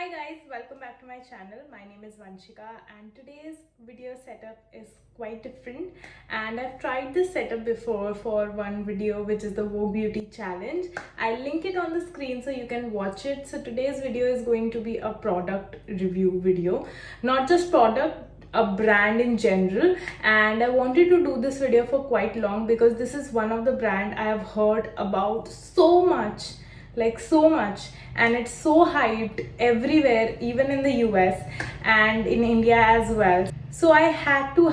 Hi guys, welcome back to my channel. My name is Vanshika and today's video setup is quite different, and I've tried this setup before for one video, which is the Vogue Beauty Challenge. I'll link it on the screen so you can watch it. So today's video is going to be a product review video, not just product, a brand in general. And I wanted to do this video for quite long because this is one of the brand I have heard about so much, like so much, and it's so hyped everywhere, even in the US and in India as well. So I had to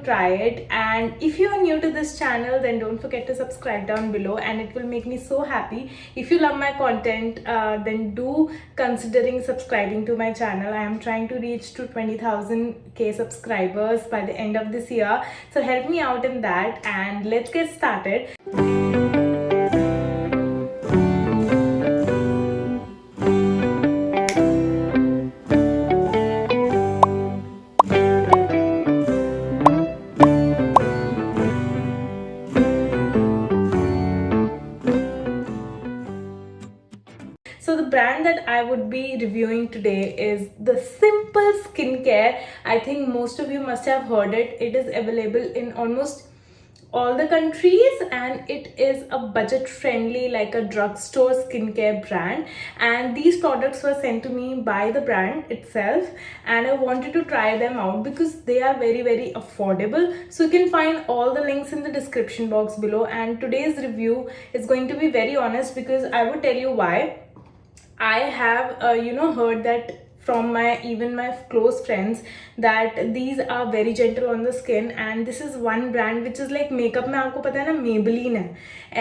try it. And if you are new to this channel, then don't forget to subscribe down below, and it will make me so happy. If you love my content, then do considering subscribing to my channel. I am trying to reach to 20,000k subscribers by the end of this year, so help me out in that, and let's get started. So the brand that I would be reviewing today is the Simple Skincare. I think most of you must have heard it. It is available in almost all the countries, and it is a budget friendly, like a drugstore skincare brand. And these products were sent to me by the brand itself, and I wanted to try them out because they are very affordable. So you can find all the links in the description box below, and today's review is going to be very honest because I would tell you why. I have heard that from my close friends that these are very gentle on the skin, and this is one brand which is like makeup में आपको पता है ना, Maybelline है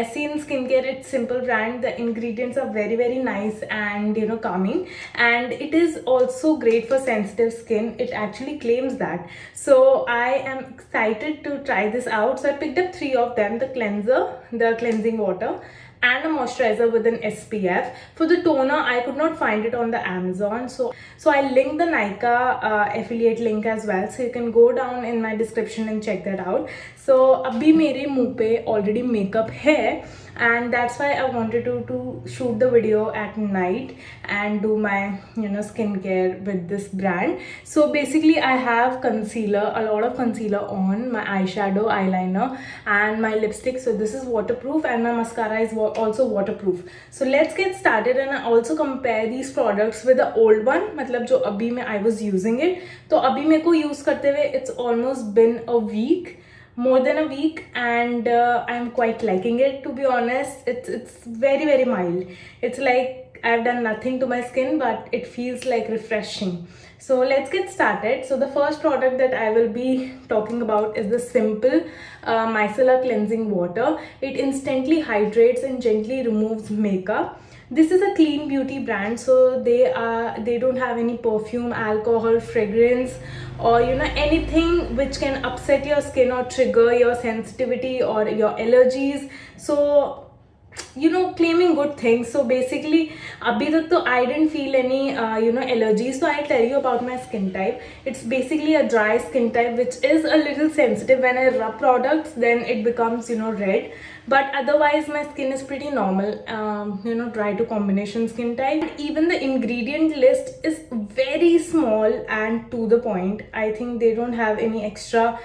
ऐसे in skincare. It's Simple brand. The ingredients are very nice and calming, and it is also great for sensitive skin. It actually claims that. So I am excited to try this out. So I picked up 3 of them: the cleanser, the cleansing water, and a moisturizer with an SPF. For the toner, I could not find it on the Amazon, so I linked the Nykaa affiliate link as well, so you can go down in my description and check that out. So abhi mere muh pe already makeup hai, and that's why I wanted to shoot the video at night and do my skincare with this brand. So basically I have concealer, a lot of concealer on, my eyeshadow, eyeliner, and my lipstick. So this is waterproof, and my mascara is also waterproof. So let's get started. And I also compare these products with the old one, matlab jo abhi I was using it. So abhi meko ko use karte hue it's almost been a week, more than a week, and I'm quite liking it, to be honest. It's very mild. It's like I've done nothing to my skin, but it feels like refreshing. So let's get started. So the first product that I will be talking about is the Simple Micellar Cleansing Water. It instantly hydrates and gently removes makeup. This is a clean beauty brand, so they don't have any perfume, alcohol, fragrance, or anything which can upset your skin or trigger your sensitivity or your allergies. So claiming good things. So basically abhi tak to I didn't feel any allergies. So I'll tell you about my skin type. It's basically a dry skin type, which is a little sensitive. When I rub products, then it becomes red, but otherwise my skin is pretty normal, dry to combination skin type. Even the ingredient list is very small and to the point. I think they don't have any extra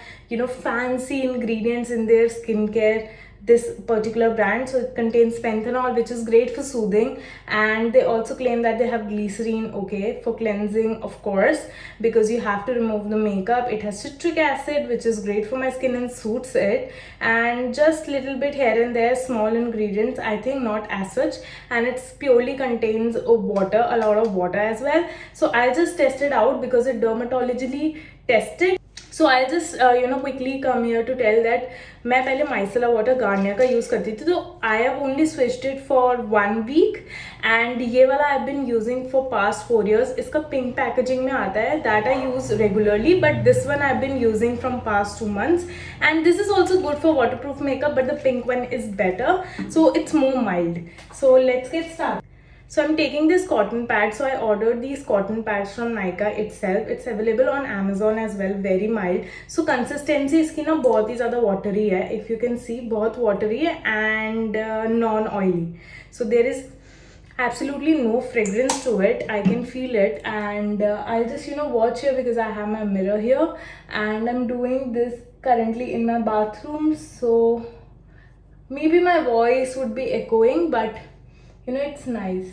fancy ingredients in their skincare, this particular brand. So it contains panthenol, which is great for soothing, and they also claim that they have glycerine, okay, for cleansing, of course, because you have to remove the makeup. It has citric acid, which is great for my skin and suits it, and just little bit here and there, small ingredients, I think not as such. And it's purely contains water, a lot of water as well. So I'll just test it out because it's dermatologically tested. So I'll just quickly come here to tell that मैं पहले micellar water Garnier का use करती थी, तो I have only switched it for 1 week, and ये वाला I've been using for past 4 years. इसका pink packaging में आता है, that I use regularly, but this one I've been using from past 2 months, and this is also good for waterproof makeup, but the pink one is better, so it's more mild. So let's get started. So I'm taking this cotton pad. So I ordered these cotton pads from Nykaa itself. It's available on Amazon as well. Very mild. So consistency इसकी ना बहुत ही ज़्यादा watery है. If you can see, बहुत watery है and non-oily. So there is absolutely no fragrance to it. I can feel it, and I'll just watch here because I have my mirror here, and I'm doing this currently in my bathroom, so maybe my voice would be echoing, but it's nice.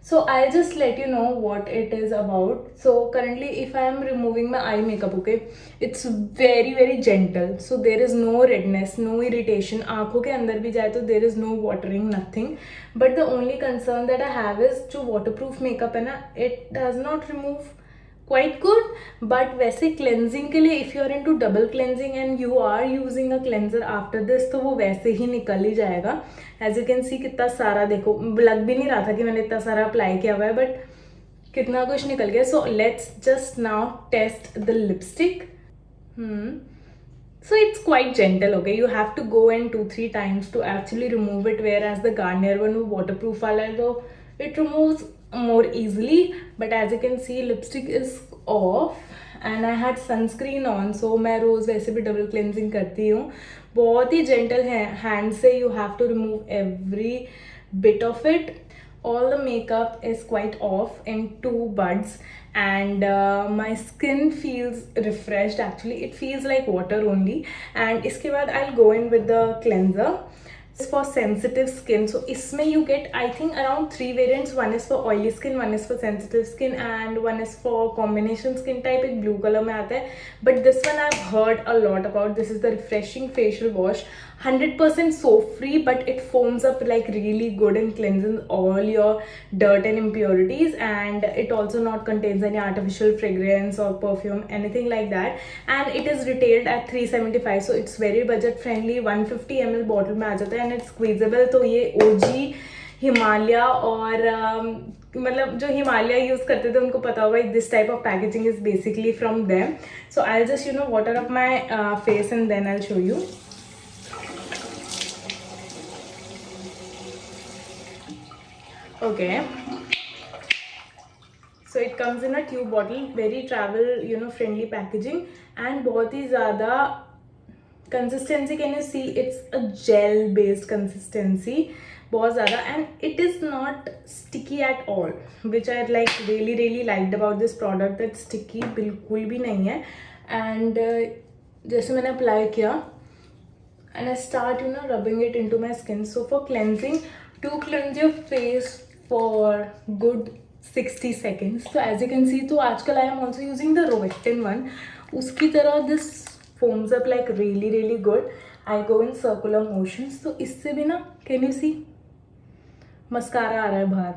So I'll just let you know what it is about. So currently, if I am removing my eye makeup, okay, it's very gentle. So there is no redness, no irritation. आंखों के अंदर भी जाए तो there is no watering, nothing. But the only concern that I have is जो waterproof makeup है ना, it does not remove quite good. But वैसे cleansing के लिए if you are into double cleansing and you are using a cleanser after this, तो वो वैसे ही निकल ही जाएगा. As you can see कितना सारा, देखो लग भी नहीं रहा था कि मैंने इतना सारा अप्लाई किया हुआ है, बट कितना कुछ निकल गया. So let's just now test the lipstick. So it's quite gentle, okay? You have to go in 2-3 times to actually remove it, whereas the Garnier one wo waterproof wala hai, so it removes more easily. But as you can see, lipstick is off and I had sunscreen on, so मैं रोज वैसे भी double cleansing करती हूँ. बहुत ही gentle है hand से. You have to remove every bit of it. All the makeup is quite off in 2 buds, and my skin feels refreshed. Actually it feels like water only. And iske baad I'll go in with the cleanser. It's for sensitive skin, so isme you get I think around 3 variants. One is for oily skin, one is for sensitive skin, and one is for combination skin type. एक blue color में आता है, but this one I've heard a lot about. This is the refreshing facial wash, 100% soap free, but it foams up like really good and cleanses all your dirt and impurities. And it also not contains any artificial fragrance or perfume, anything like that. And it is retailed at 375, so it's very budget friendly. 150 ml bottle में आ जाता है and it's squeezable. तो ये OG Himalaya और मतलब जो Himalaya use करते थे उनको पता होगा this type of packaging is basically from them. So I just water up my face and then I show you. Okay, so it comes in a tube bottle, very travel friendly packaging, and बहुत ही ज़्यादा consistency. Can you see? It's a gel based consistency, बहुत ज़्यादा, and it is not sticky at all, which I like really liked about this product. that sticky बिल्कुल भी नहीं है. And जैसे मैंने अप्लाई किया and I start rubbing it into my skin. So for cleansing, to cleanse your face for good 60 seconds. So as you can see, तो आजकल I am also using the Roaccutane one. उसकी तरह this foams up like really good. I go in circular motions. तो इससे भी ना, can you see, mascara आ रहा है बाहर.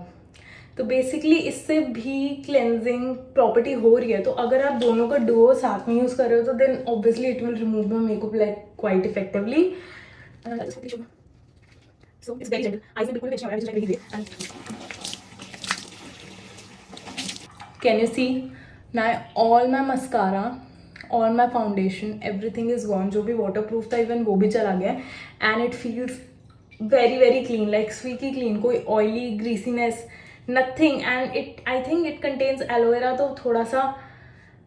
तो बेसिकली इससे भी क्लेंजिंग प्रॉपर्टी हो रही है. तो अगर आप दोनों का डुओ साथ में यूज कर रहे हो तो then obviously it will remove my makeup like quite effectively. So it's very gentle. Eyes में बिल्कुल भी टेंशन नहीं, just like really great. And can you see? Now all my mascara, all my foundation, everything is gone. जो भी waterproof था even वो भी चला गया. And it feels very clean, like squeaky clean. कोई oily greasiness, nothing. And I think it contains aloe vera, तो थोड़ा सा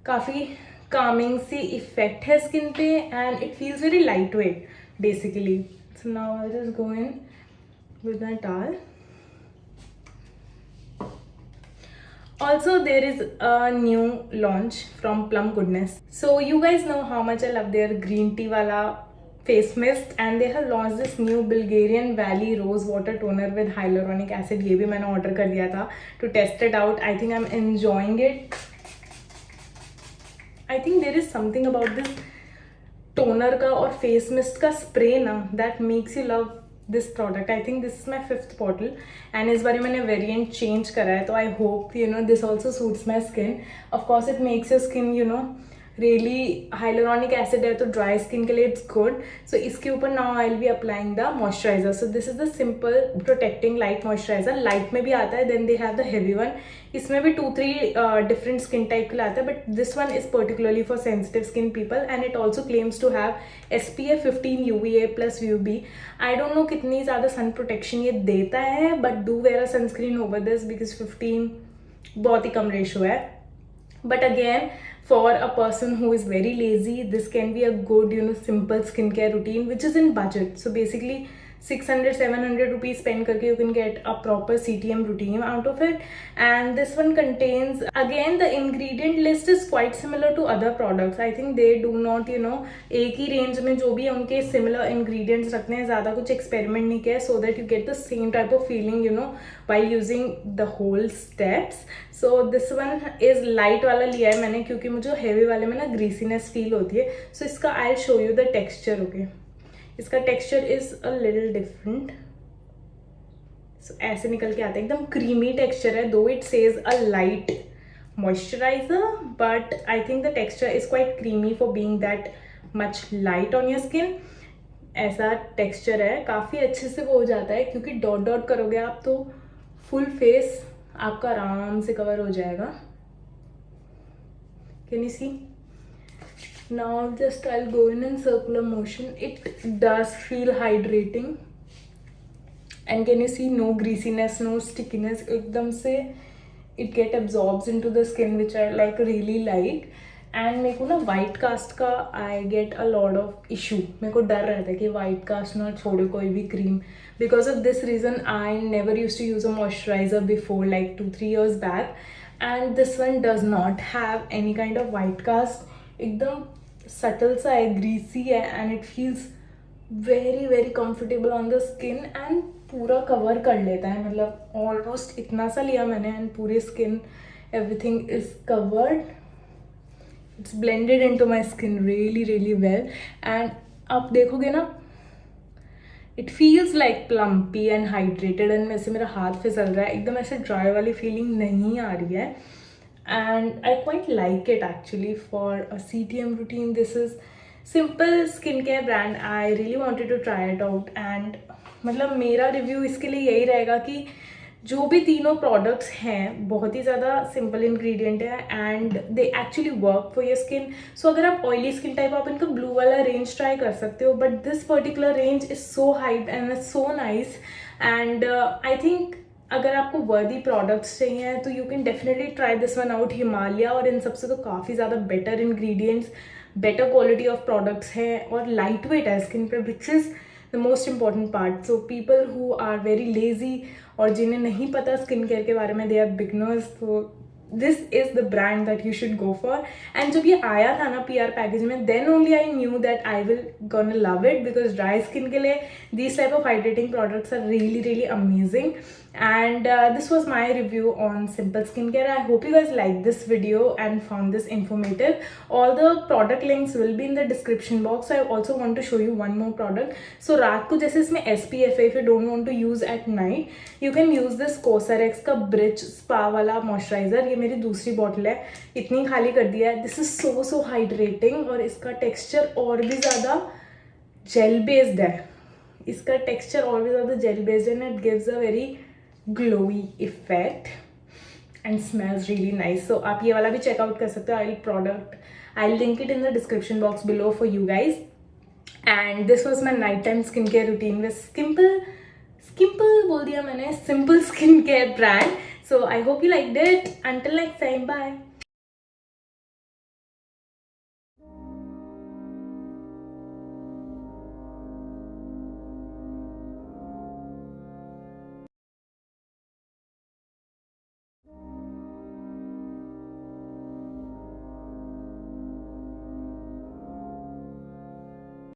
काफ़ी calming सी effect है skin पे, and it feels very lightweight basically. So now I'll just go in with my towel. Also there is a new launch from Plum Goodness. So you guys know how much I love their green tea wala face mist, and they have launched this new Bulgarian Valley Rose Water Toner with hyaluronic acid. ये भी मैंने order कर दिया था to test it out. I think I'm enjoying it. I think there is something about this toner का और face mist का spray ना that makes you love this product. I think this is my 5th bottle, and इस बार मैंने variant change करा है, तो I hope this also suits my skin. Of course it makes your skin really, hyaluronic acid है तो dry skin के लिए it's good. So इसके ऊपर now I'll be applying the moisturizer. So this is the simple protecting light moisturizer. Light में भी आता है, then they have the heavy one. इसमें भी 2-3 different skin type के लिए आता है, but this one is particularly for sensitive skin people, and it also claims to have SPF 15 UVA plus UV. I don't know कितनी ज़्यादा sun protection ये देता है, but do wear a sunscreen over this because 15 बहुत ही कम ratio है. But again, for a person who is very lazy, this can be a good simple skincare routine which is in budget. So basically 600-700 rupees spend करके you can get a proper CTM routine out of it. And this one contains, again the ingredient list is quite similar to other products. I think they do not एक ही range में जो भी है उनके similar ingredients रखने हैं, ज़्यादा कुछ experiment नहीं किया है, so that you get the same type of feeling while using the whole steps. So this one is light वाला लिया है मैंने क्योंकि मुझे heavy वाले में ना greasiness feel होती है. So इसका I'll show you the texture. Okay, इसका texture is a little different. So ऐसे निकल के आता है, एकदम क्रीमी टेक्सचर है. दो it says a light moisturiser, but I think the texture is quite creamy for being that much light on your skin. ऐसा टेक्सचर है, काफ़ी अच्छे से वो हो जाता है क्योंकि डॉट डॉट करोगे आप तो फुल फेस आपका आराम से कवर हो जाएगा. Can you see? Now just I'll go in circular motion. It does feel hydrating, and can you see no greasiness, no stickiness. एकदम से it get absorbs into the skin, which I like really like. And मेरे को ना white cast का I get a lot of issue. मेरे को डर रहता है कि white cast ना छोड़े कोई भी cream. Because of this reason I never used to use a moisturizer before, like 2-3 years back. And this one does not have any kind of white cast. एकदम सटल सा है, ग्रीसी है, and it feels very very comfortable on the skin and पूरा cover कर लेता है. मतलब almost इतना सा लिया मैंने एंड पूरी skin everything is covered. It's blended into my skin really really well. And आप देखोगे ना, it feels like plumpy and hydrated. And वैसे मेरा हाथ फिसल रहा है, एकदम ऐसे ड्राई वाली फीलिंग नहीं आ रही है. And I quite like it actually for a CTM routine. This is simple skincare brand. I really wanted to try it out. And मतलब मेरा रिव्यू इसके लिए यही रहेगा कि जो भी तीनों प्रोडक्ट्स हैं बहुत ही ज़्यादा सिंपल इंग्रेडिएंट है and they actually work for your skin. So अगर आप ऑयली स्किन टाइप आप इनका ब्लू वाला रेंज ट्राई कर सकते हो, but this particular range is so hype and so nice. And I think अगर आपको वर्दी प्रोडक्ट्स चाहिए तो you can definitely try this one out. Himalaya और इन सबसे तो काफ़ी ज़्यादा better ingredients, better quality of products हैं और लाइट वेट है स्किन पे, which is the most important part. So people who are very lazy और जिन्हें नहीं पता स्किन केयर के बारे में, दे आर बिगनर्स, तो this is the brand that you should go for. And जब ये आया था ना PR पैकेज में, then only I knew that I will gonna love it, because dry skin के लिए these type of hydrating products are really really amazing. And this was my review on simple skincare. I hope you guys liked this video and found this informative. All the product links will be in the description box. I also want to show you one more product. So रात को जैसे इसमें SPF है, if you don't want to use at night, you can use this Cosrx का Bridge Spa वाला moisturiser. ये मेरी दूसरी बॉटल है, इतनी खाली कर दिया है. दिस इज सो हाइड्रेटिंग और इसका टेक्सचर और भी ज़्यादा जेल बेस्ड है. इसका टेक्सचर और भी ज़्यादा जेल बेस्ड है and it gives a very glowy effect and smells really nice. So आप ये वाला भी चेकआउट कर सकते हो. I link it in the description box below for you guys. And this was my night time skin care routine with simple बोल दिया मैंने, simple skin care brand. So I hope you like it. Until next time, bye.